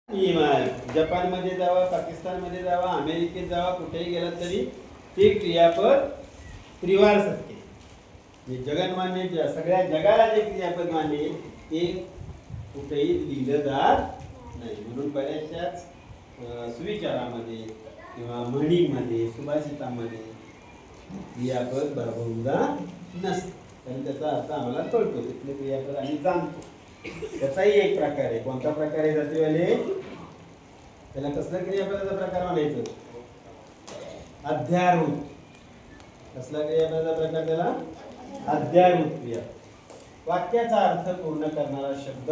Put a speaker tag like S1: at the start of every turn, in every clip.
S1: जपानमध्ये जावा, पाकिस्तानमध्ये जावा, अमेरिकेत जावा, कुठेही गेलात तरी ते क्रियापद त्रिवार सत्य म्हणजे जगन्मान्य सगळ्या जगाला जे क्रियापद मानले ते कुठेही लिहिलं जात नाही. म्हणून बऱ्याचशाच सुविचारामध्ये किंवा म्हणीमध्ये सुभाषितामध्ये क्रियापद बहुधा नसतं, कारण त्याचा अर्थ आम्हाला कळतो, तिथले क्रियापद आम्ही जाणतो. त्याचाही एक प्रकार आहे. कोणता प्रकार आहे जातीवाले? त्याला कसला क्रियापदाचा प्रकार म्हणायचं? अध्यारोप. कसला क्रियापदाचा प्रकार त्याला? अध्यारोप क्रिया. वाक्याचा अर्थ पूर्ण करणारा शब्द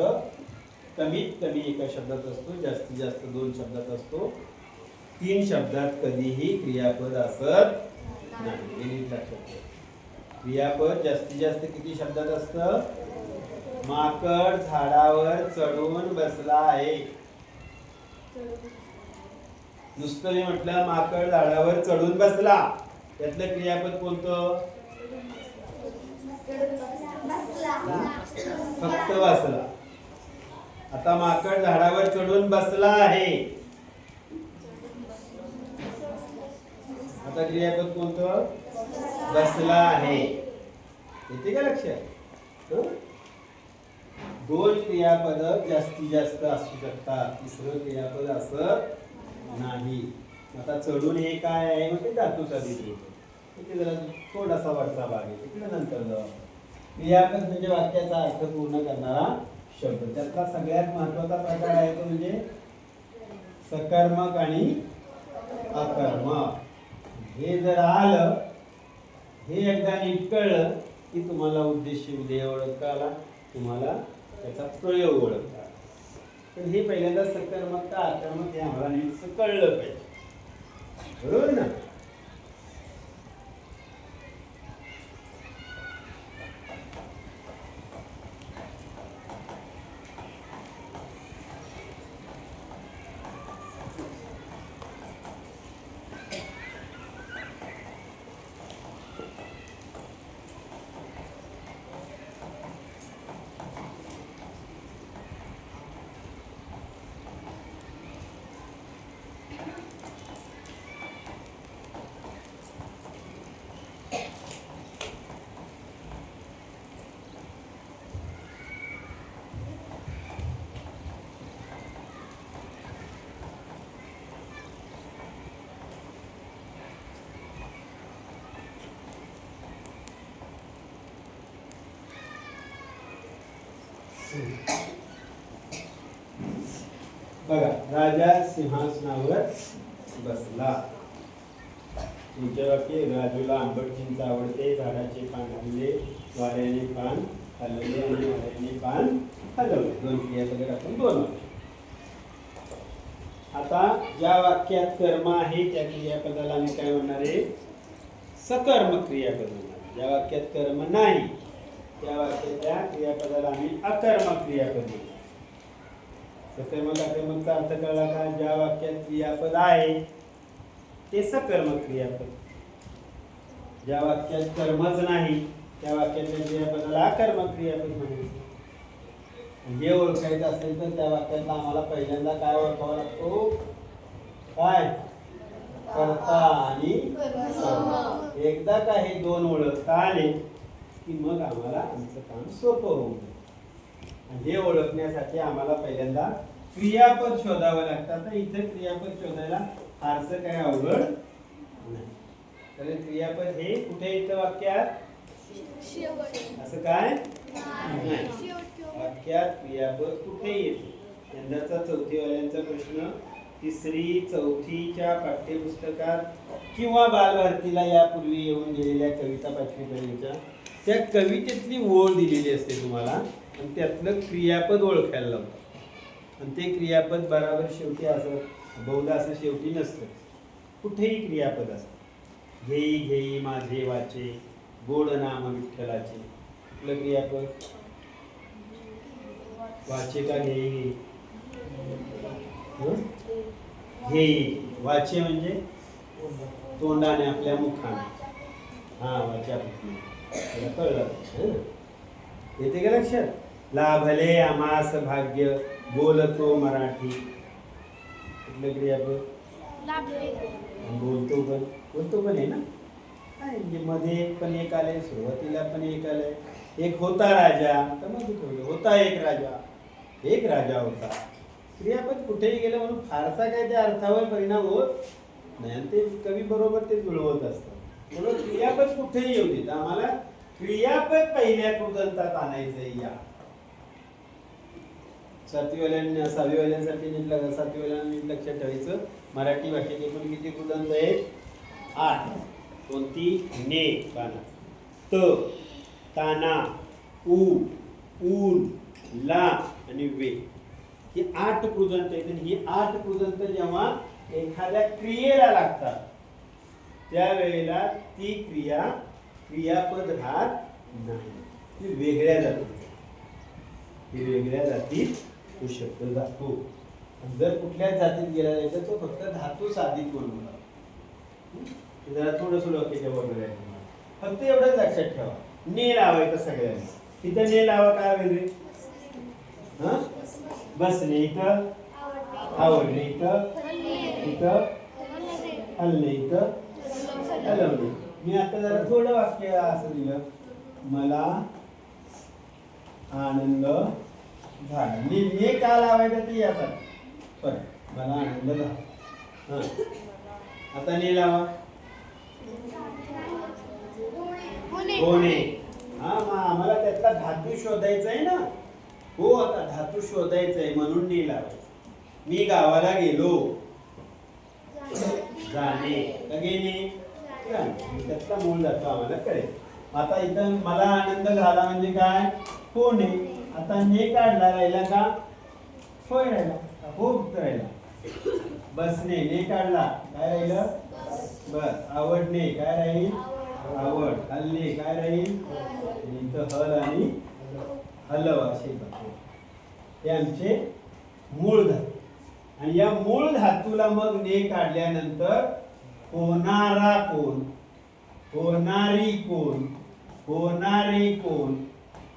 S1: कमीत कमी एका शब्दात असतो, जास्तीत जास्त 2 शब्दात असतो. 3 शब्दात कधीही क्रियापद असत नाही. हे लक्षात ठेवा. क्रियापद जास्तीत जास्त किती शब्दात असतं? माकड झाडावर चढून बसला आहे. नुसतं मी म्हटलं माकड झाडावर चढून बसला, त्यातलं क्रियापद कोणतं? फक्त बसला. आता माकड झाडावर चढून बसला आहे, आता क्रियापद कोणतं? बसला आहे. येते का लक्षात? 2 क्रियापद जास्तीत जास्त असू शकतात, 3रं क्रियापद असत नाही. आता चढून हे काय आहे? मग ते धातूचा दिली तिथे जरा थोडासा वरचा भाग आहे, तिकडे नंतर जाऊ. क्रियापद म्हणजे वाक्याचा अर्थ पूर्ण करणारा शब्द. त्यातला सगळ्यात महत्वाचा प्रकार आहे तो म्हणजे सकर्मक आणि अकर्मक. हे जर आलं, हे एकदा नीट कळलं की तुम्हाला उद्देश उदय ओळखता आला, तुम्हाला त्याचा प्रयोग ओळखता. पण हे पहिल्यांदा सकर्मक का आकर्मक हे आम्हाला नीट कळलं पाहिजे, बरोबर ना? बघा, राजा सिंहासनावर बसला. तुमच्या वाक्य राजूला आंबट चिंच आवडते, झाडाचे पान हलले, वाऱ्याने पान हलवले आणि वाऱ्याने पान हलवले. 2 क्रियापद आपण 2 वाक्य. आता ज्या वाक्यात कर्म आहे त्या क्रियापदाला आम्ही काय म्हणणार आहे? सकर्मक क्रियापद म्हणणार. ज्या वाक्यात कर्म नाही त्या वाक्याच्या क्रियापदाला आम्ही अकर्मक क्रियापद म्हणतो. सकर्मक अकर्मकचा अर्थ कळला का? ज्या वाक्यात क्रियापद आहे ते सकर्मक क्रियापद, ज्या वाक्यात कर्मच नाही त्या वाक्याच्या क्रियापदाला अकर्मक क्रियापद म्हणायचं. हे ओळखायचं असेल तर त्या वाक्यातला आम्हाला पहिल्यांदा काय ओळखावा लागतो? काय? कर्ता आणि कर्म. एकदा का हे 2 ओळखता आले की मग आम्हाला आमचं काम सोपं होऊन जाईल. आणि हे ओळखण्यासाठी आम्हाला पहिल्यांदा क्रियापद शोधावं लागतं. तर इथे क्रियापद शोधायला फारसं काय अवघड नाही. तर क्रियापद हे कुठे येतं वाक्यात? असं काय नाही. वाक्यात क्रियापद कुठे येते? यंदाचा 4थी वाल्यांचा प्रश्न 3री 4थीच्या पाठ्यपुस्तकात किंवा बालभारतीला यापूर्वी येऊन गेलेल्या कविता 5वी पर्यंतच्या त्या कवितेतली ओळ दिलेली असते तुम्हाला, आणि त्यातलं क्रियापद ओळखायला लावतं. आणि ते क्रियापद बराबर शेवटी असं बहुधा असं शेवटी नसतं, कुठेही क्रियापद असतं. घेई घेई माझे वाचे, गोड नाम विठ्ठलाचे. कुठलं क्रियापद? वाचे का घेई घेई? घेई. वाचे म्हणजे तोंडाने, आपल्या मुखाने. हा, वाचा कळलं. येते का लक्षात? लाभले आमास भाग्य बोलतो मराठी, कुठलं क्रियापद? बोलतो पण आहे ना. म्हणजे मध्ये पण एक आलंय, सुरुवातीला पण एक आलंय. एक होता राजा, तर मग ठेवलं होता एक राजा होता. क्रियापद कुठेही गेलं म्हणून फारसा काय त्या अर्थावर परिणाम होत नाही, आणि ते कवी बरोबर ते जुळवत असतात. म्हणून क्रियापद कुठेही येऊ देत, आम्हाला क्रियापद पहिल्या कृदंतात आणायचंय. या सहावीवाल्यांसाठी सातवीवाल्यांनी लक्षात ठेवायचं, मराठी भाषेत एकूण किती कृदंत आहेत? 8. कोणती? ने बाणा, त, ताना, उ, ऊन, ला आणि वे. ही 8 कृदंत आहेत. आणि ही 8 कृदंत जेव्हा एखाद्या क्रियेला लागतात त्यावेळेला ती क्रिया क्रियापद राहत नाही, ती वेगळ्या जातीत तो शब्द जातो. जर कुठल्याच जातीत गेला नाही तर तो फक्त धातू साधित म्हणून. जरा थोडंसं डोक्याच्या बरोबर आहे. फक्त एवढंच लक्षात ठेवा, ने लावायचं सगळ्यांना. तिथं ने लावा, काय होईल रे? बसणे इथं, आवडणे इथं, इथं हलणे इथं, हलवणे. मी आता जरा थोडं वाक्य असं दिलं, मला आनंद झाला. ने का लावायचं ते यासाठी, पण मला आनंद झाला. आता ने लावा, होणे. मग आम्हाला त्यातला धातू शोधायचा आहे ना. हो, आता धातू शोधायचा आहे म्हणून ने लावायचं. मी गावाला गेलो, जाणे, लगेने त्यातला मूळ धातू आम्हाला कळेल. आता इथं मला आनंद झाला म्हणजे काय? होणे. आता ने काढला, राहिला का? होय राहिला, हो राहिला. बसणे, ने काढला, काय राहिलं? बस. आवडणे, काय राहील? आवड. हलणे, काय राहील? इथं हल आणि हलव असे धातू. हे आमचे मूळ धातू. आणि या मूळ धातूला मग ने काढल्यानंतर होणारा कोण, होणारी कोण, होणारे कोण,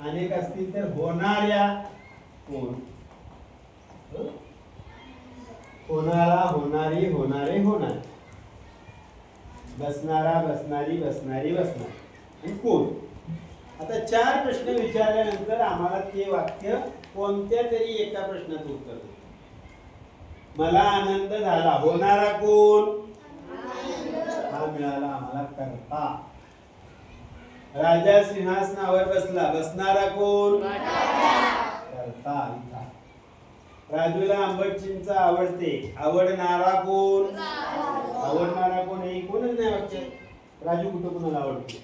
S1: अनेक असतील तर होणाऱ्या कोण, होणारा, होणारी, होणारे, होणार, बसणारा, बसणारी, बसणारी, बसणार आणि कोण. आता 4 प्रश्न विचारल्यानंतर आम्हाला ते वाक्य कोणत्या तरी एका प्रश्नाचं उत्तर देतो. मला आनंद झाला, होणारा कोण? हा मिळाला आम्हाला कर्ता. राजा सिंहासनावर बसला, बसणारा कोण? कर्ता. इथं राजूला आंबट चिंच आवडते, आवडणारा कोण? आवडणारा कोण? हे कोणच नाही वाक्यात. राजू कुठं कोणाला आवडते?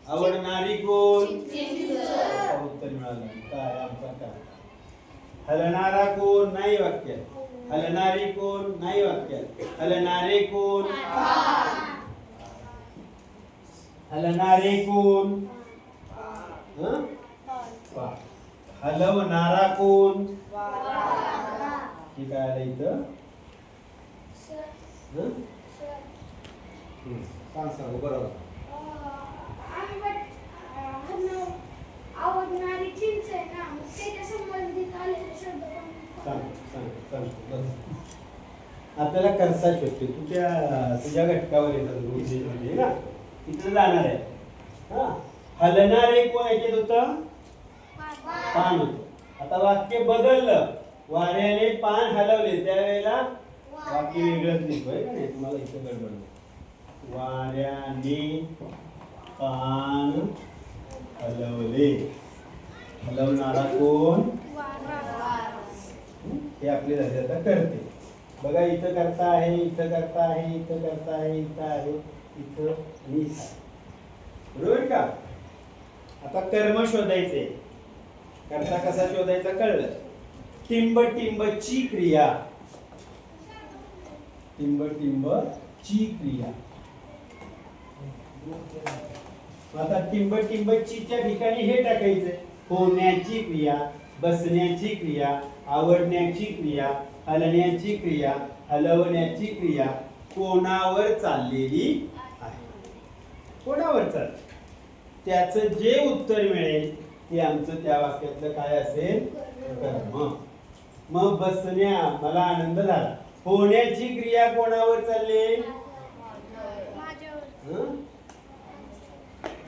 S1: आवडणारी कोण? उत्तर मिळालं. काय आमचा काय? हलणारा कोण? नाही वाक्यात. हलणारी कोण? नाही वाक्यात. हलणारे कोण? हलणारे कोण? हलवणारा कोण? ठीक आहे इथं. सांग बरोबर.
S2: आवडणारी चिंच आहे ना, त्याच्या संबंधित आलेले शब्द
S1: आपल्याला कर्ता शोधते. तुझ्या घटकावर येतात ना, इथं जाणार आहे. हलणारे कोण याच्यात होतं? पान होतं. आता वाक्य बदललं, वाऱ्याने पान हलवले, त्यावेळेला वाक्य वेगळंच निघतोय का नाही? तुम्हाला इथं गडबड. वाऱ्याने पान हलवले, हलवणारा कोण? हे आपले झाले. आता करते बघा, इथं करता आहे, इथं करता आहे, इथं करता आहे, इथं आहे, इथं आणि इथं. बरोबर का? आता कर्म शोधायचे. करता कसा शोधायचा कळलं. टिंब टिंबची क्रिया, टिंब टिंबची क्रिया. आता टिंब टिंबचीच्या ठिकाणी हे टाकायचंय. होण्याची क्रिया, बसण्याची क्रिया, आवडण्याची क्रिया, हलण्याची क्रिया, हलवण्याची क्रिया कोणावर चाललेली आहे. कोणावर चाल, त्याचं जे उत्तर मिळेल ते आमचं त्या वाक्यातलं काय असेल? कर्म. मग बसण्या, मला आनंद झाला. होण्याची क्रिया कोणावर चालली?
S2: माझ्यावर.
S1: हं?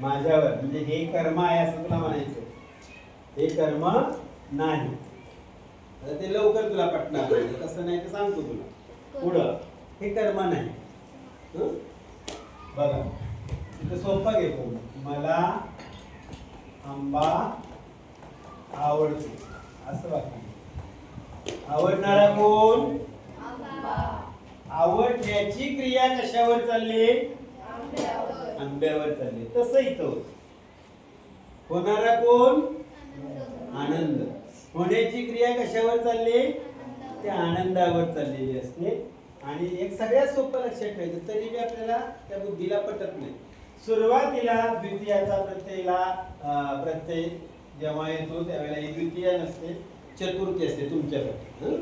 S1: माझ्यावर. म्हणजे हे कर्म आहे असं तुला म्हणायचं. हे कर्म नाही. आता ते लवकर तुला पटणार नाही. कसं नाही ते सांगतो तुला पुढं. हे कर्म नाही. हं? बघा इथं सोपं घेतो. मला आंबा आवडतो असं वाक्य. आवडणारा कोण? आवडण्याची क्रिया कशावर चालली? आंब्यावर चालली. तसं इथं होतं. होणारा कोण? आनंद. होण्याची क्रिया कशावर चालली? त्या आनंदावर चाललेली असते. आणि एक सगळ्यात सोपं लक्षात ठेवायचं, तरी बी आपल्याला त्या बुद्धीला पटत नाही. सुरुवातीला द्वितीयाचा प्रत्यय जेव्हा येतो त्यावेळेला ही द्वितीय नसते, चतुर्थी असते तुमच्याकडे.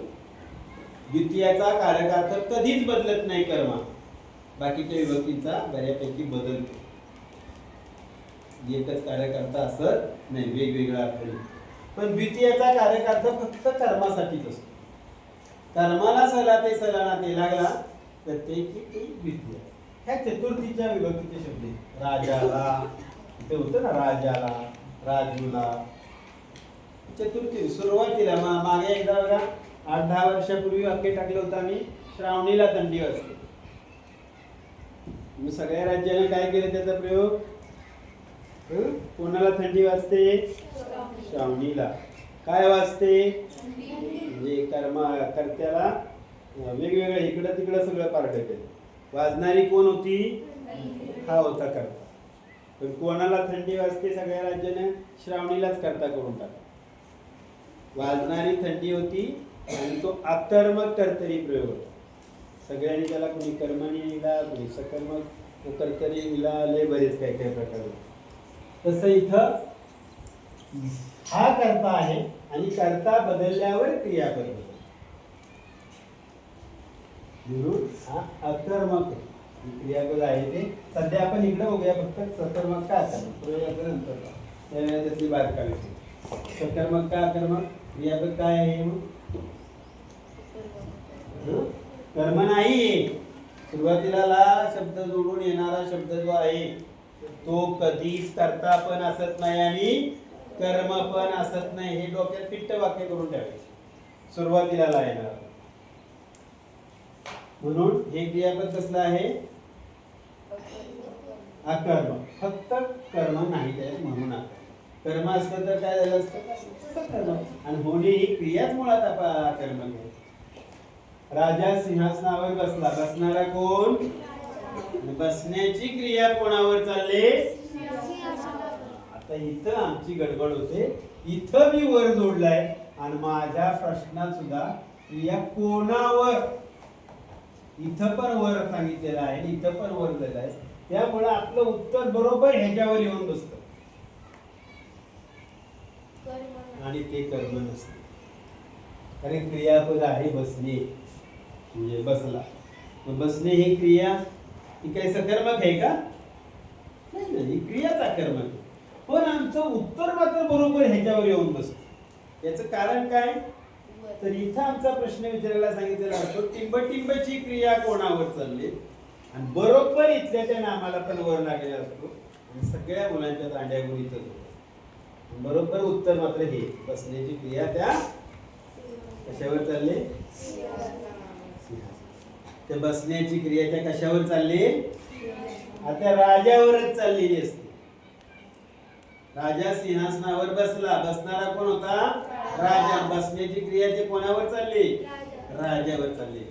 S1: द्वितीयाचा कारकार्थ कधीच बदलत नाही कर्मा. बाकीच्या विभक्तीचा बऱ्यापैकी बदलतो. एकच कारकार्थ असत नाही, वेगवेगळा अर्थ नाही. पण द्वितीयाचा कारकार्थ फक्त कर्मासाठीच असतो. कर्माला सला ते सलाना ते लागला तर ते द्वितीय. ह्या चतुर्थीच्या विभक्तीचे शब्द आहेत. राजाला ते होतं ना, राजाला, राजूला. चतुर्थी सुरुवातीला मागे एकदा बघा 8-10 वर्षापूर्वी वाक्य टाकलं होतं आम्ही, श्रावणीला थंडी वाजते. मग सगळ्या राज्याने काय केलं त्याचा प्रयोग? कोणाला थंडी वाजते? श्रावणीला. काय वाजते? म्हणजे कर्त्याला वेगवेगळं इकडं तिकडं सगळं पार्ट केलं. वाजणारी कोण होती? हा होता कर्ता. पण कोणाला थंडी वाजते सगळ्या राज्याने? श्रावणीलाच कर्ता करून टाकला. वाजणारी थंडी होती आणि तो आकर्मक कर्तरी प्रयोग होता. सगळ्यांनी त्याला कोणी कर्मणी लिहिला, कोणी सकर्मक कर्तरी लिहिला, लय बरेच काय काय प्रकार होते. तसं इथं हा कर्ता आहे आणि कर्ता बदलल्यावर क्रियापद होतं. म्हणून हा अकर्मक क्रियापद आहे. ते सध्या आपण इकडे बघूया फक्त सकर्मक का अकर्मक नंतर त्यावेळेला त्यातली बारकावी. सकर्मक का अकर्मक क्रियापद काय आहे? कर्म नाही. सुरुवातीला शब्द जोडून येणारा शब्द जो आहे तो कधीच कर्ता पण असत नाही आणि कर्म पण असत नाही. हे डोक्यात फिट्ट वाक्य करून ठेवायचे सुरुवातीला येणार. म्हणून हे क्रियापद कसलं आहे? अकर्म. फक्त कर्म नाही त्यात म्हणून अकर्म. कर्म असतं तर काय झालं असतं? कर्म. आणि होणे ही क्रियाच मुळात अकर्म आहे. राजा सिंहासनावर बसला. बसणारा कोण? बसण्याची क्रिया कोणावर चालली? आता इथं आमची गडबड होते. इथं मी वर जोडलाय आणि माझ्या प्रश्नात सुद्धा क्रिया कोणावर, इथं पण वर सांगितलेलं आहे आणि इथं पण वर दिलेलं आहे. त्यामुळे आपलं उत्तर बरोबर ह्याच्यावर येऊन बसतं आणि ते कर्म नसते. कारण क्रियापद आहे बसणे, म्हणजे बसला. मग बसणे ही क्रिया ही काही सकर्मक आहे का? नाही ना, ही क्रियाच अकर्मक आहे. पण आमचं उत्तर मात्र बरोबर ह्याच्यावर येऊन बसतं. याचं कारण काय? तर इथं आमचा प्रश्न विचारायला सांगितलेला असतो टिंबटिंबची क्रिया कोणावर चालली आणि बरोबर इथल्या त्या नामाला पण वर लागलेला असतो आणि सगळ्या मुलांच्या दांड्या गुणीतच होतो. बरोबर उत्तर मात्र हे बसण्याची क्रिया त्या कशावर चालली? त्या बसण्याची क्रिया त्या कशावर चालली? आता राजावरच चाललेली असते. राजा सिंहासनावर बसला. बसणारा कोण होता? राजा. बसण्याची क्रिया ते कोणावर चालली? राजावर चालली.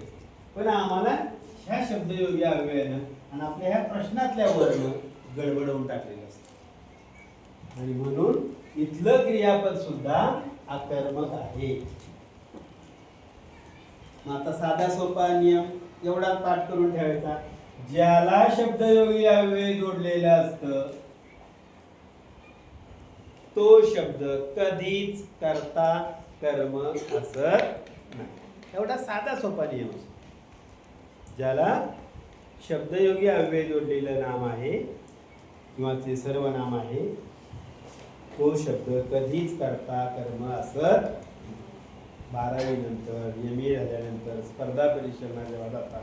S1: पण आम्हाला ह्या शब्दयोगी अव्ययानं आणि आपल्या ह्या प्रश्नातल्या वर्ण गडबडवून टाकलेलं असतं आणि म्हणून इथलं क्रियापद सुद्धा अकर्मक आहे. आता साधा सोपा नियम एवढा पाठ करून ठेवायचा. ज्याला शब्दयोगी अव्यय जोडलेला असतं तो शब्द कधीच कर्ता कर्म असत नाही. एवढा साधा सोपा नियम असतो. ज्याला शब्दयोगी अव्यय जोडलेलं नाम आहे किंवा ते सर्व नाम आहे तो शब्द कधीच कर्ता कर्म असत. 12वी नंतर MA झाल्यानंतर स्पर्धा परीक्षांना जेव्हा जातात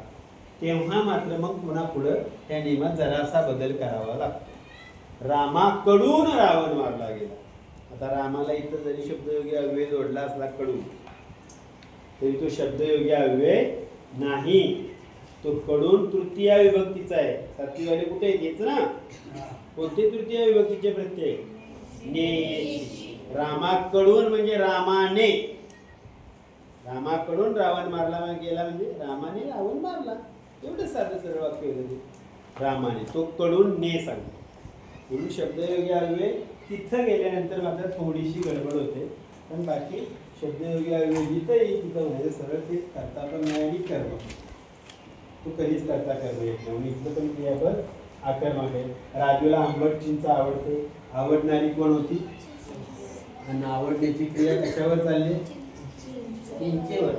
S1: तेव्हा मात्र मग पुन्हा पुढं त्या नियमात जरासा बदल करावा लागतो. रामाकडून रावण मारला गेला. आता रामाला इथं जरी शब्दयोगी अव्यय जोडला असला कडून तरी तो शब्दयोगी अव्यय नाही. तो कडून तृतीय विभक्तीचा आहे. सातवीवाले कुठे येतेच ना. कोणते तृतीय विभक्तीचे प्रत्यय? ने. रामाकडून म्हणजे रामाने. रामाकडून रावण मारला गेला म्हणजे रामाने रावण मारला. एवढं साधं सरळ वाक्य होतं ते. रामाने. तो कडून ने सांगतो. म्हणून शब्दयोगी अव्यय तिथं गेल्यानंतर मात्र थोडीशी गडबड होते. पण बाकी शब्दयोगी अव्यय जिथं येईल तिथं म्हणायचं सरळ ते करता पण नाही आणि कर्म. तू कधीच करता कर्म येत नाही. इथलं पण क्रियापद आकर्मक आहे. राजूला आंबट चिंच आवडते. आवडणारी कोण होती? आणि आवडण्याची क्रिया कशावर चालली? चिंचेवर.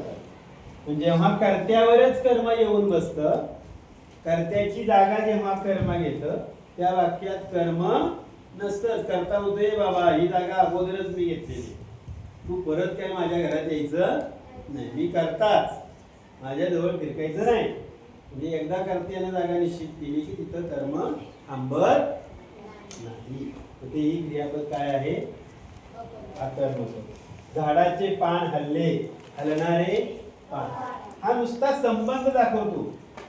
S1: म्हणजे जेव्हा कर्त्यावरच कर्म येऊन बसतं, कर्त्याची जागा जेव्हा कर्म घेतं त्या वाक्यात कर्म नसतंच. करता होते बाबा ही जागा अगोदरच मी घेतलेली, तू परत काय माझ्या घरात यायचं नाही, मी करताच, माझ्याजवळ फिरकायचं नाही. म्हणजे एकदा कर्त्याने जागा निश्चित केली की तिथं कर्म थांबत नाही. तर ते ही क्रियापद काय आहे? आकर्मक. झाडाचे पान हलले. हलणारे पान हा नुसता संबंध दाखवतो.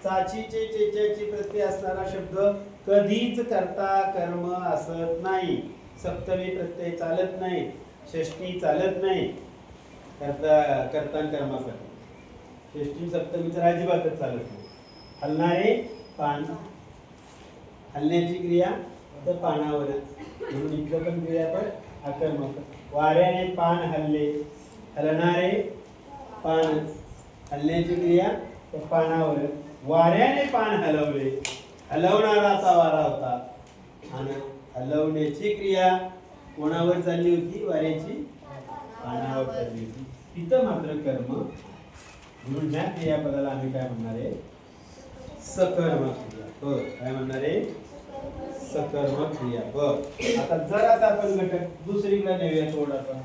S1: चाचीचे चेच्याची प्रत्यय असणारा शब्द कधीच करता कर्म असत नाही. सप्तमी प्रत्यय चालत नाही. षष्ठी चालत नाही. कर्ता कर्मासाठी षष्ठी सप्तमी तर अजिबातच चालत नाही. हलणारे पान. हलण्याची क्रिया तर पानावरच. म्हणून इथलं पण क्रिया पण आकर्मक. वाऱ्याने पान हलले. हलणारे पानच. हलण्याची क्रिया तर पानावरच. वाऱ्याने पान हलवले. हलवणारा असा वारा होता. आणि हलवण्याची क्रिया कोणावर चालली होती? वाऱ्याची पानावर चालली होती. तिथं मात्र कर्म. म्हणून ह्या क्रियापदाला आम्ही काय म्हणणार आहे? सकर्मक क्रियापद. काय म्हणणार आहे? सकर्मक क्रियापद. आता जरासा आपण घटक दुसरीकडे नेऊया थोडासा.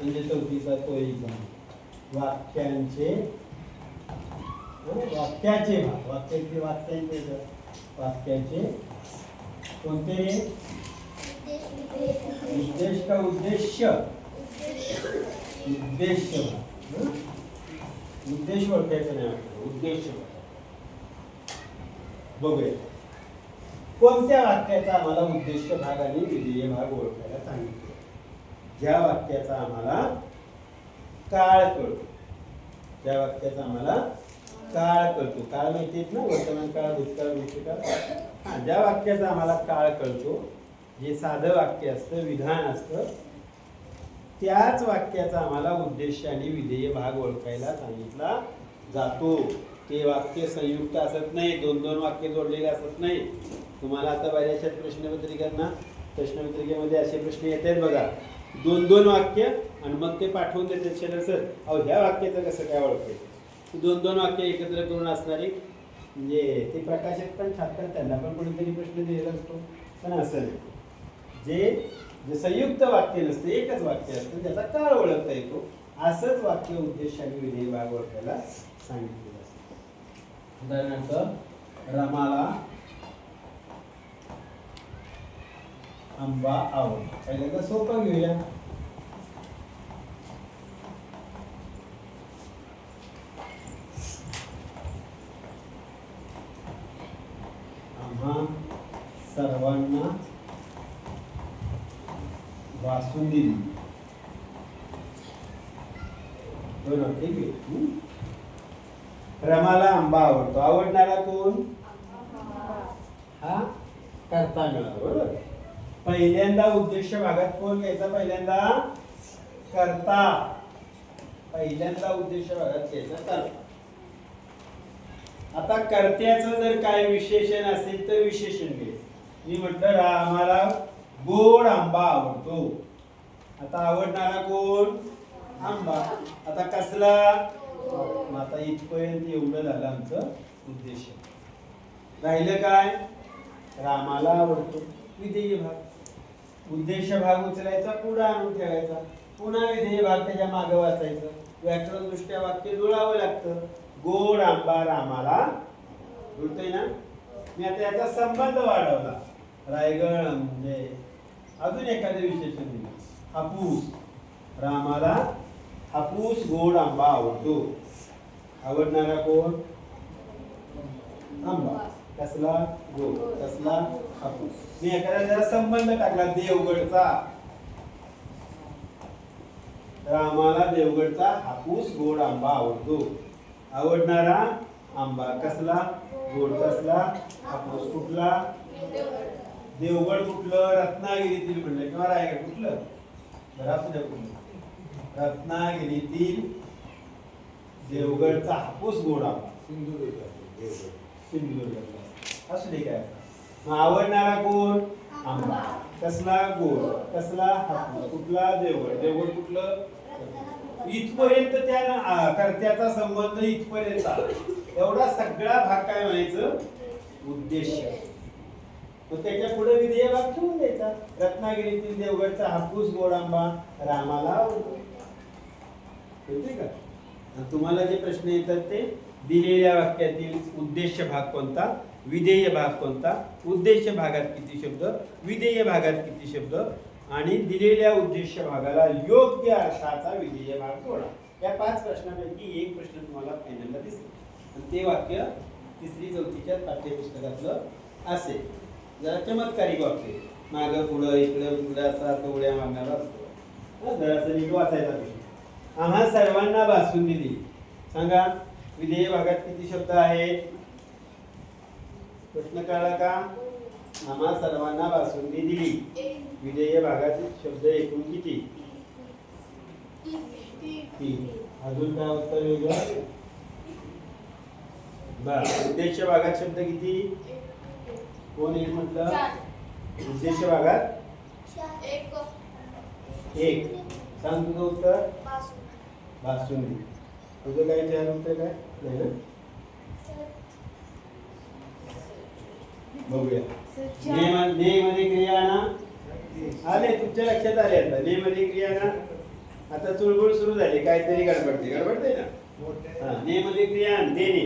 S1: म्हणजे चौथीचा तो एक वाक्यांचे वाक्याचे भाग. वाक्याचे कोणते रे? उद्देश का उद्देश्य? उद्देश्य भाग. उद्देश ओळखायचं नाही वाटतं. उद्देश्य बघूया कोणत्या वाक्याचा आम्हाला उद्देश्य भाग आणि विधेय भाग ओळखायला सांगितले. ज्या वाक्याचा आम्हाला काळ कळतो. ज्या वाक्याचा आम्हाला काळ कळतो. काळ माहितीत ना? वर्तमान काळ, भूतकाळ, भविष्यकाळ. ज्या वाक्याचा आम्हाला काळ कळतो, जे साधं वाक्य असतं, विधान असतं, त्याच वाक्याचा आम्हाला उद्देश आणि विधेय भाग ओळखायला सांगितला जातो. ते वाक्य संयुक्त असत नाही. दोन दोन वाक्य जोडलेले असत नाही. तुम्हाला आता बऱ्याचशा प्रश्नपत्रिकेमध्ये असे प्रश्न येत आहेत बघा. दोन दोन वाक्य आणि मग ते पाठवून देतात. सर अहो ह्या वाक्याचं कसं काय ओळखायचं? दोन दोन वाक्य एकत्र करून असणारे म्हणजे ते प्रकाशक पण छात्र त्यांना पण कोणीतरी प्रश्न दिलेला असतो. पण असं नाही. जे संयुक्त वाक्य नसतं, एकच वाक्य असतं, त्याचा काळ ओळखता येतो. असंच वाक्य उद्देश आणि विधेय भाग ओळखायला सांगितलेलं असतं. उदाहरणार्थ रमाला आंबा आवडतो. पहिल्यांदा सोपं घेऊया. आम्हा सर्वांना बासुंदी दिली. ठीक आहे. रमाला आंबा आवडतो. आवडणारा कोण? हा कर्ता मिळाला. बरोबर. पहिल्यांदा उद्देश भागात कोण घ्यायचा? पहिल्यांदा कर्ता. पहिल्यांदा उद्देश भागात घ्यायचा कर्ता. आता कर्त्याचं जर काय विशेषण असेल तर विशेषण घे. मी म्हटलं आम्हाला गोड आंबा आवडतो. आता आवडणारा कोण? आंबा. आता कसला? आता इथपर्यंत एवढं झालं आमचं उद्देश. राहिलं काय? रामाला आवडतो. विधेय भाग. उद्देश भाग उचलायचा, पुढे आणून ठेवायचा. पुन्हा विधेय भाग त्याच्या मागे वाचायचं. व्याकरण दृष्ट्या वाक्य जुळावं लागतं. गोड आंबा रामाला जुळतंय ना. मी आता याचा संबंध वाढवला. रायगड म्हणजे अजून एखादं विशेषण दिलं. हापूस रामाला हापूस गोड आंबा आवडतो. आवडणारा कोण? आंबा. कसला? गोड. कसला? हापूस. मी एखादा जरा संबंध टाकला. देवगडचा रामाला देवगडचा हापूस गोड आंबा आवडतो. आवडणारा आंबा कसला? गोड. कसला? हापूस. कुठला? देवगड कुठलं? रत्नागिरीतील म्हणलं किंवा रायगड कुठलं? बरं असू द्या कुठलं? रत्नागिरीतील देवगडचा हापूस गोड आंबा. सिंधुदुर्ग असू दे काय. मग आवडणारा कोण? आंबा. कसला? गोड. कसला? हापूस. कुठला? देवगड. देवगड कुठलं? इथपर्यंत त्या कर्त्याचा संबंध इथपर्यंत. एवढा सगळा भाग काय म्हणायचं? उद्देश. मग त्याच्या पुढे विधेय भाग ठेवून द्यायचा. रत्नागिरीतील देवगडचा हापूस गोड आंबा रामाला आवडतो. कळते का? तुम्हाला जे प्रश्न येतात ते दिलेल्या वाक्यातील उद्देश भाग कोणता, विधेय भाग कोणता, उद्देश भागात किती शब्द, विधेय भागात किती शब्द आणि दिलेल्या उद्देश भागाला योग्य अर्थाचा विधेय भाग जोडा. या 5 प्रश्नांपैकी एक प्रश्न तुम्हाला फायनलला दिसेल आणि ते वाक्य 3री 4थीच्या पाठ्यपुस्तकातलं असेल. जरा चमत्कारिक वाक्य. मागं पुढं इकडं पुढं असं उड्या मारणारा असतो. जरासं नीट वाचायचा प्रश्न. आम्हा सर्वांना बासुंदी दिली. सांगा विधेय भागात किती शब्द आहेत? प्रश्न कळला का? आम्हा सर्वांना बासुंदी दिली. विधेय भागातील शब्द एकूण किती? 3. अजून काय उत्तर वेगळं? बरं. उद्देश भागात शब्द किती? कोण एक म्हटलं? उद्देश भागात 1. सांग तुझं उत्तर. बासुंदी. तुझं काय तयार उत्तर काय? नाही ना. बघूया. ने मध्ये क्रिया ना आले. तुमच्या लक्षात आले. आता ने मध्ये क्रिया ना. आता चुळबुळ सुरू झाली. काहीतरी गडबडते ना. हा. ने मध्ये क्रिया देणे.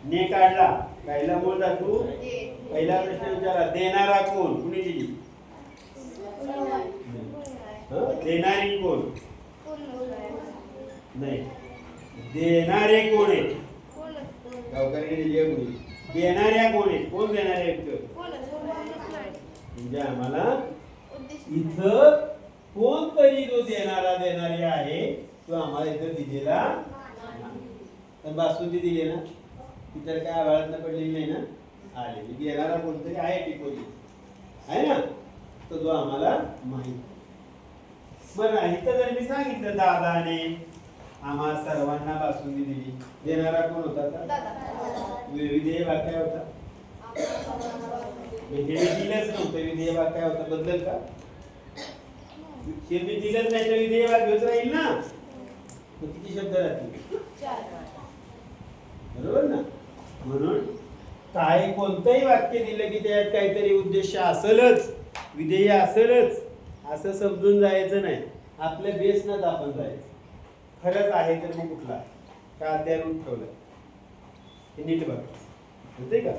S1: ने काढला. कायला मूळ धातू. पहिला प्रश्न विचारा. देणारा कोण? कुणी दिली? देणारी कोण? नाही. देणारे कोण आहेत? गावकऱ्यांनी दिली आहे कोणी? देणाऱ्या कोण आहेत? कोण देणारे आहेत? म्हणजे आम्हाला इथं कोणतरी जो देणारी आहे तो आम्हाला इथं दिलेला. पण बासुंदी दिली ना. ती तर काय आभाळात पडलेली नाही ना. आलेली. देणारा कोणतरी आहे टिपोली आहे ना. तो जो आम्हाला माहित. मग इथं जर मी सांगितलं दादाने आम्हा सर्वांना बासुंदी दिली. देणारा कोण होता? विधेय भाग काय होता? हे दिलंच नव्हतं. विधेय भाग काय होता? बदल का? हे मी दिलंच नाही तर विधेय भाग घेऊन राहील ना. मग किती शब्द राहतील? 4. बरोबर ना. म्हणून काय कोणतंही वाक्य दिलं की त्यात काहीतरी उद्देश असेलच, विधेय असेलच असं समजून जायचं नाही. आपल्या बेसनच आपण जायचं. खरंच आहे तर मग कुठला का अध्यारून ठेवलं हे नीट बघ. होते का?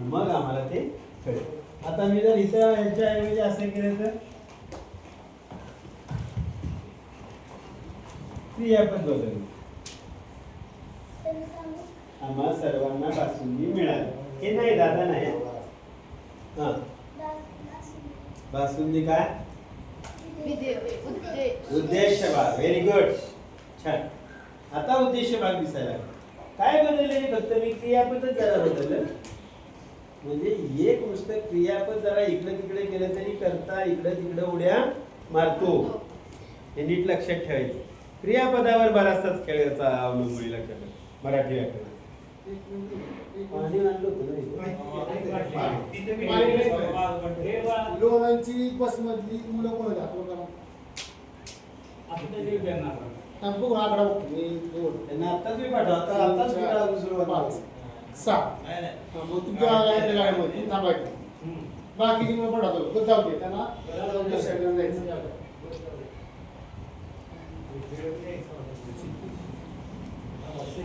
S1: मग आम्हाला ते कळेल. आता मी जर इथं यांच्याऐवजी असं केलं तर क्रियापद बदलली. आम्हा सर्वांना बासुंदी मिळाली. हे नाही दादा नाही. हा. बासुंदी काय? उद्देश भाग. Very good. छान. आता उद्देश भाग दिसायला काय बदलले? फक्त मी क्रियापदच जरा बदललं. म्हणजे एक नुसतं क्रियापद जरा इकडे तिकडे केलं तरी करता इकडे तिकडे उड्या मारतो. हे नीट लक्षात ठेवायचं. क्रियापदावर बराचसाच खेळायचा अवलंबून लक्षात. मराठी व्याकरण
S3: लोणांची बसमधली मुलं कोण आकडा
S1: त्यांना आत्ताच मी पाठवा. आताच सुरुवात
S3: 6. मग तुमच्या गाड्यामध्ये थांबायचं. बाकी मग पडतो जाऊ दे त्यांना.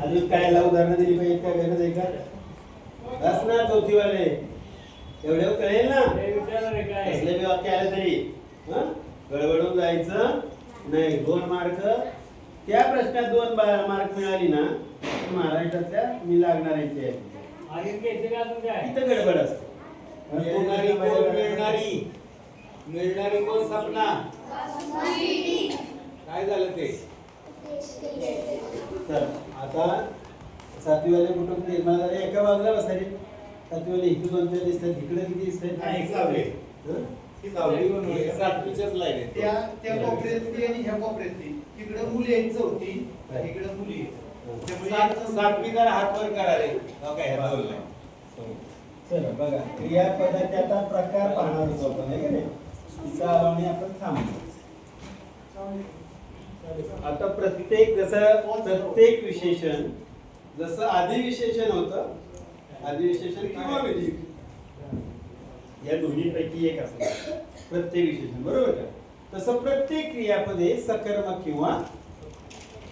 S1: अजून काय उदाहरणं दिली पाहिजे काय गरज आहे का? बस ना चौथीवाले एवढं कळेल ना. कसले बी वाक्य आले तरी गडबडून जायचं नाही. 2 मार्क त्या प्रश्नात 2 मार्क मिळाली ना महाराष्ट्रातल्या मी लागणार आहे इथं गडबड असते.
S4: मिळणारी कोण सपना काय झालं ते.
S1: तर आता 7वीवाले कुठून ते मला एका बाजूला बसायचे. 7वीवाले इकडे 2 दिसतात इकडे किती दिसतात.
S4: सातवीच्याच लाईन आहे.
S5: त्या कोपऱ्यातली आणि ह्या कोपऱ्यातली तिकडे मुली आहेत चौथी इकडे मुली आहेत.
S4: सातवी जरा हात वर करा रे. काय
S1: चला बघा क्रियापदाचे आता प्रकार पाहणार होतो आपण आहे का नाही. तिचा आणि आपण थांबतो. आता प्रत्येक विशेषण जसं आधी विशेषण होतं आधी विशेषण किंवा विधी या दोन्हीपैकी एक असतं प्रत्येक विशेषण बरोबर का. तसं प्रत्येक क्रियापदे सकर्मक किंवा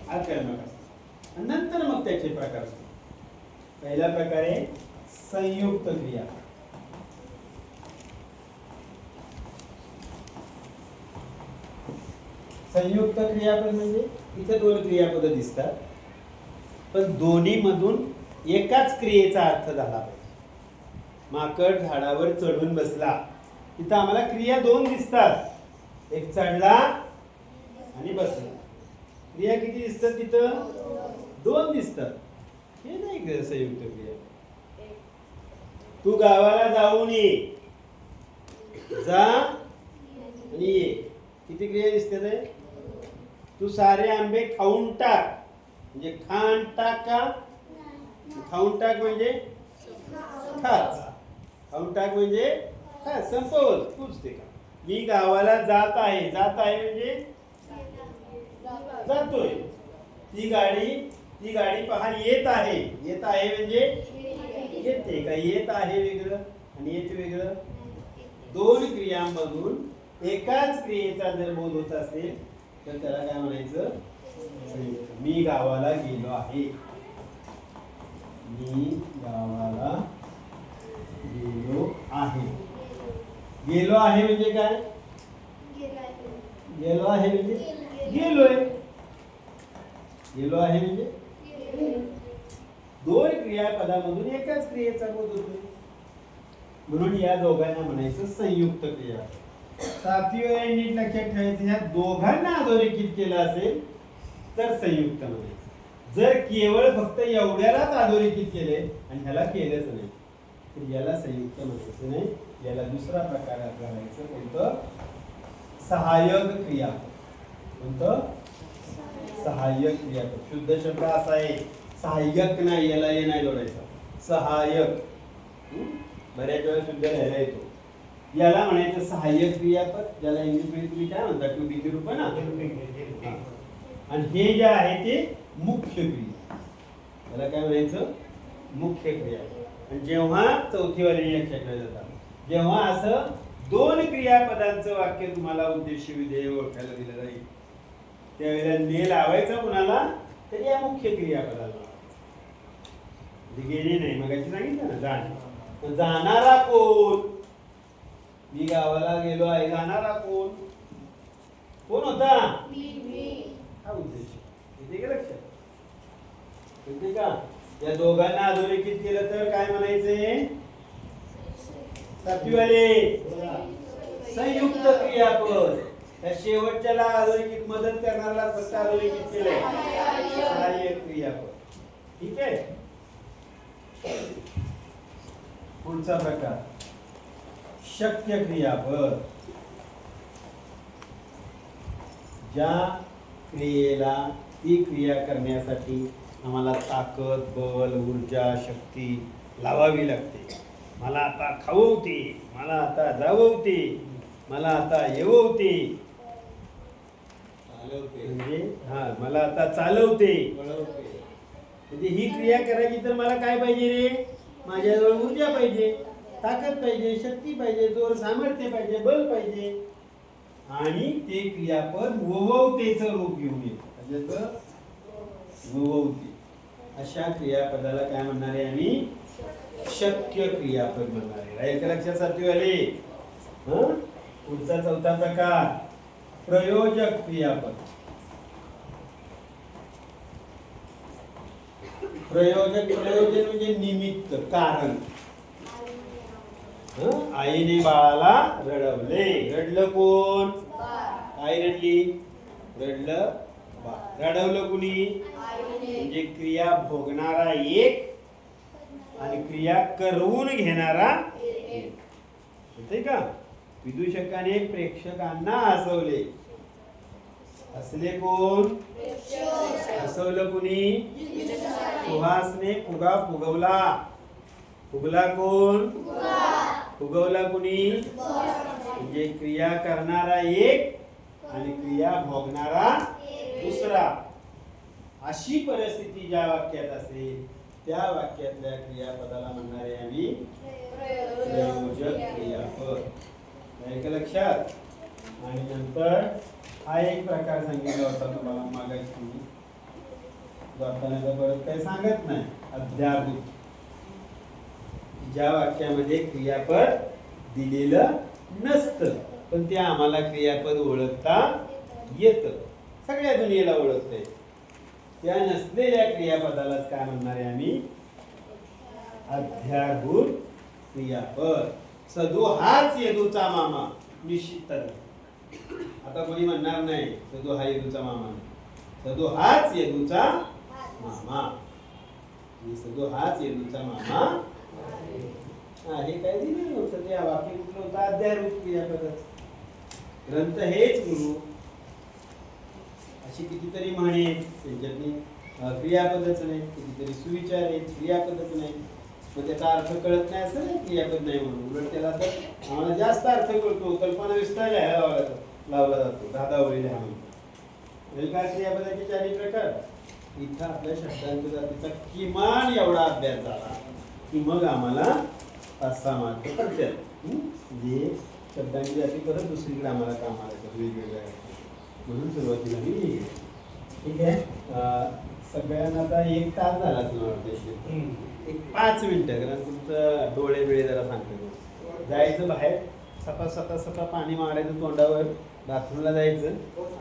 S1: अकर्मक असतात. नंतर मग त्याचे प्रकार असतात. पहिला प्रकार आहे संयुक्त क्रिया. संयुक्त क्रियापद म्हणजे इथे 2 क्रियापद दिसतात पण दोन्ही मधून एकाच क्रियेचा अर्थ झाला पाहिजे. माकड झाडावर चढून बसला तिथं आम्हाला क्रिया 2 दिसतात. एक चढला आणि बसला. क्रिया किती दिसतात तिथं 2 दिसतात. हे नाही संयुक्त क्रिया. तू गावाला जाऊन ये जा आणि ये किती क्रिया दिसते. तू सारे आंबे खाऊन टाक म्हणजे खाण टाक का खाऊन टाक म्हणजे खाच. खाऊन टाक म्हणजे खा संपवच पूजते का. मी गावाला जात आहे म्हणजे जातोय. ती गाडी पहा येत आहे म्हणजे येते का. येत आहे वेगळं आणि येत वेगळं. 2 क्रियांमधून एकाच क्रियेचा जर बोध होत असेल तर त्याला काय म्हणायचं. मी गावाला गेलो आहे. मी गावाला गेलो आहे म्हणजे काय. गेलो आहे म्हणजे गेलोय. गेलो आहे म्हणजे 2 क्रियापदामधून एकाच क्रियेचा बोध होतो म्हणून या दोघांना म्हणायचं संयुक्त क्रिया. 7वी वेळ नीट लक्षात ठेवायचं. ह्या दोघांना अधोरेखित केलं असेल तर संयुक्त म्हणायचं. जर केवळ फक्त एवढ्यालाच अधोरेखित केले आणि ह्याला केलंच नाही तर याला संयुक्त म्हणायचं नाही. याला दुसरा प्रकार घालायचं. कोणतं सहाय्यक क्रिया. कोणतं सहाय्यक क्रिया. शुद्ध शब्द असा आहे सहाय्यक नाही. याला हे नाही जोडायचं. सहाय्यक बऱ्याच वेळा शुद्ध लिहायला येतो. याला म्हणायचं सहाय्यक क्रियापद. ज्याला इंग्लिशमध्ये तुम्ही काय म्हणता टू बी रूप ना. आणि हे जे आहे ते मुख्य क्रिया. त्याला काय म्हणायचं मुख्य क्रिया. आणि जेव्हा चौथीवाले लक्षात ठेवायला जातात जेव्हा असं 2 क्रियापदांचं वाक्य तुम्हाला उद्देश विधेय ओळखायला दिलं जाईल त्यावेळेला ने लावायचा कुणाला तर या मुख्य क्रियापदाला. गेले नाही मगाशी सांगितलं ना जाणे. जाणारा कोण. मी गावाला गेलो आहे. जाणारा कोण होता हा उद्देश. येते का लक्षात. येते का. या दोघांना अधोरेखित केलं तर काय म्हणायचे 7वीवाले संयुक्त क्रियापद. त्या शेवटच्याला अधोरेखित मदत करणाऱ्याला फक्त अधोरेखित केलंय सहाय्यक क्रियापद. ठीक आहे. पुढचा प्रकार शक्य क्रियापद. ज्या क्रियेला ती क्रिया करण्यासाठी आम्हाला ताकद बल ऊर्जा शक्ती लावावी लागते. मला आता खाववते मला आता जाववते मला आता येववते म्हणजे मला आता चालवते. म्हणजे ही क्रिया करायची तर मला काय पाहिजे रे. माझ्याजवळ ऊर्जा पाहिजे ताकद पाहिजे शक्ती पाहिजे जोर सामर्थ्य पाहिजे बल पाहिजे. आणि ते क्रियापद ववतेचं रूप घेऊन येतं.
S3: ज्याचं
S1: भोवती अशा क्रियापदाला काय म्हणणार आहे आम्ही शक्य क्रियापद म्हणणार आहे. राहील का लक्षात सातवीवाले? हं? पुढचा चौथा प्रकार प्रयोजक क्रियापद. प्रयोजन म्हणजे निमित्त कारण. आईने बाळाला रडवले. रडलं कोण? आई रडली. रडलं बाळ. रडवलं कुणी? म्हणजे क्रिया भोगणारा एक आणि क्रिया करवून घेणारा एक. होते का? विदूषकाने प्रेक्षकांना हसवले. हसले कोण? हसवलं कुणी? सुहासने फुगा फुगवला. फुगला कोण? फुगवला कुणी? म्हणजे क्रिया करणारा एक आणि क्रिया भोगणारा दुसरा. अशी परिस्थिती ज्या वाक्यात असेल त्या वाक्यातल्या क्रियापदाला म्हणणारे आम्ही प्रयोजक क्रियापद. आहे का लक्षात? आणि नंतर हा एक प्रकार सांगितला होता तुम्हाला मागायची. जाताना परत काही सांगत नाही. अध्याभूत. ज्या वाक्यामध्ये क्रियापद दिलेलं नसतं पण ते आम्हाला क्रियापद ओळखता येतं. सगळ्या दुनियेला ओळखते. त्या नसलेल्या क्रियापदालाच काय म्हणणार आहे आम्ही अध्याभूत क्रियापद. सदू हाच येदूचा मामा. निश्चित. आता कोणी म्हणणार नाही सदू हा येदूचा मामा नाही. सदू हाच येदूचा मामा. सदू हाच येदूचा मामा. हे काय दिलं नव्हतं. ते वाक्य कुठलं होतं? अध्याभूत क्रियापदच. ग्रंथ हेच गुरु. अशी कितीतरी म्हणे त्यांच्यातनी क्रियापदच नाही. कितीतरी सुविचार आहेत क्रियापदच नाही. मग त्याचा अर्थ कळत नाही असं नाही क्रियापद नाही म्हणून. उलट त्याला तर आम्हाला जास्त अर्थ कळतो. कल्पना विस्तार लावला जातो. दादावरील हा म्हणतो. काय क्रियापदाचे चारही प्रकार. इथं आपल्या शब्दांच्या जातीचा किमान एवढा अभ्यास झाला की मग आम्हाला 5-6 मार्क पडतात. म्हणजे शब्दांची जाती परत दुसरीकडे आम्हाला कामाला येतात वेगवेगळ्या. म्हणून सुरुवातीला मी लिहिले. ठीक आहे. सगळ्यांना आता 1 तास झालाच मला वाटतं. एक 5 मिनिटं. कारण तुमचं डोळे बिळे जरा सांगतो. जायचं बाहेर. सपा पाणी मारायचं तोंडावर. बाथरूमला जायचं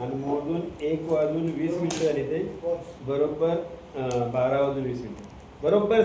S1: आणि मोजून 1 वाजून 20 मिनिटं झाली. ते बरोबर 12 वाजून 20 मिनिटं बरोबर